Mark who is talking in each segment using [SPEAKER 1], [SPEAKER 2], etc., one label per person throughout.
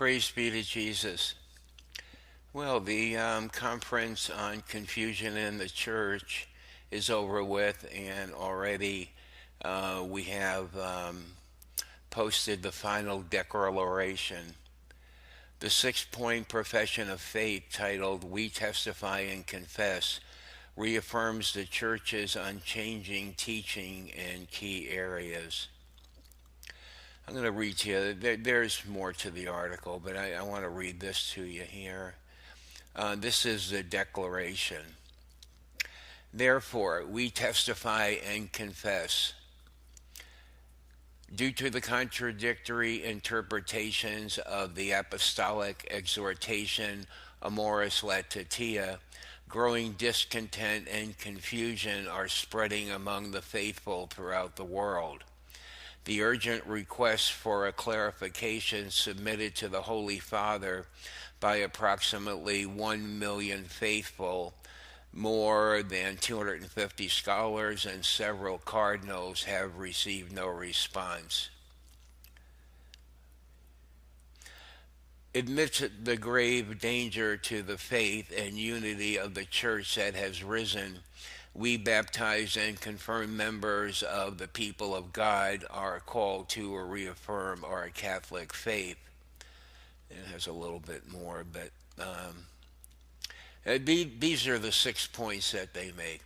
[SPEAKER 1] Praise be to Jesus. Well, the conference on confusion in the church is over with, and already we have posted the final declaration. The 6 point profession of faith, titled We Testify and Confess, reaffirms the church's unchanging teaching in key areas. I'm going to read to you. There's more to the article, but I want to read this to you here. This is the declaration. Therefore, we testify and confess. Due to the contradictory interpretations of the apostolic exhortation Amoris Laetitia, growing discontent and confusion are spreading among the faithful throughout the world. The urgent request for a clarification submitted to the Holy Father by approximately 1 million faithful, more than 250 scholars, and several cardinals have received no response. Amidst the grave danger to the faith and unity of the Church that has risen, we baptized and confirmed members of the people of God are called to reaffirm our Catholic faith. It has a little bit more, but these are the 6 points that they make.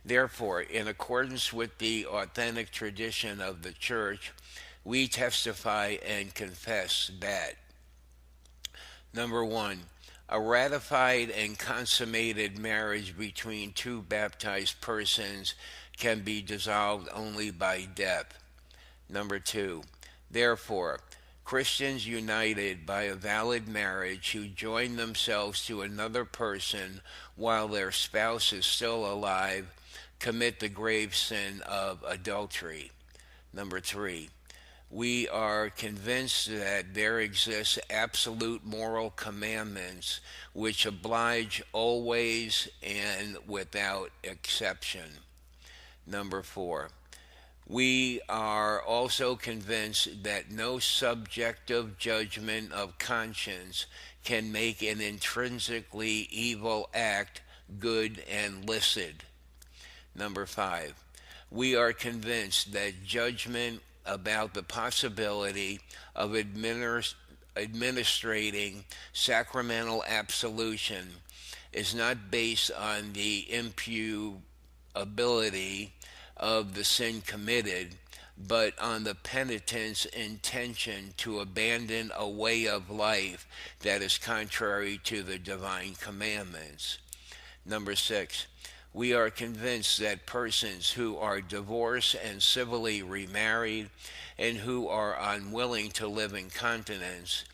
[SPEAKER 1] Therefore, in accordance with the authentic tradition of the Church, we testify and confess that: Number 1, a ratified and consummated marriage between two baptized persons can be dissolved only by death. Number 2, therefore, Christians united by a valid marriage who join themselves to another person while their spouse is still alive commit the grave sin of adultery. Number 3, we are convinced that there exists absolute moral commandments which oblige always and without exception. Number 4, we are also convinced that no subjective judgment of conscience can make an intrinsically evil act good and licit. Number 5, we are convinced that judgment about the possibility of administrating sacramental absolution is not based on the imputability of the sin committed, but on the penitent's intention to abandon a way of life that is contrary to the divine commandments. Number 6, we are convinced that persons who are divorced and civilly remarried and who are unwilling to live in continence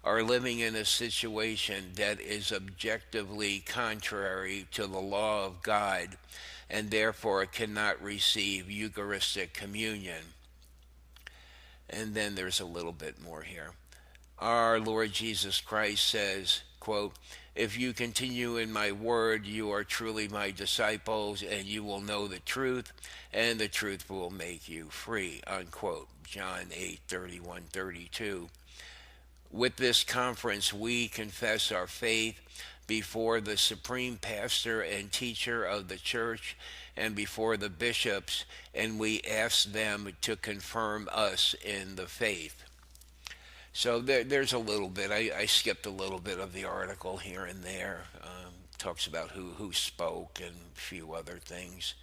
[SPEAKER 1] are living in a situation that is objectively contrary to the law of God and therefore cannot receive Eucharistic communion. And then there's a little bit more here. Our Lord Jesus Christ says, quote, if you continue in my word, you are truly my disciples, and you will know the truth, and the truth will make you free, unquote. John 8:31-32. With this conference, we confess our faith before the supreme pastor and teacher of the church and before the bishops, and we ask them to confirm us in the faith. So there's a little bit. I skipped a little bit of the article here and there. Talks about who spoke and a few other things.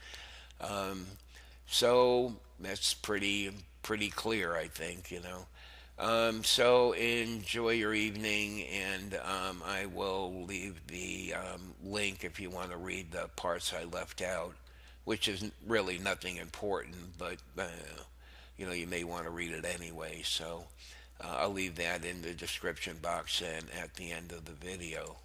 [SPEAKER 1] So that's pretty clear, I think, So enjoy your evening, and I will leave the link if you want to read the parts I left out, which is really nothing important, but you may want to read it anyway. So I'll leave that in the description box and at the end of the video.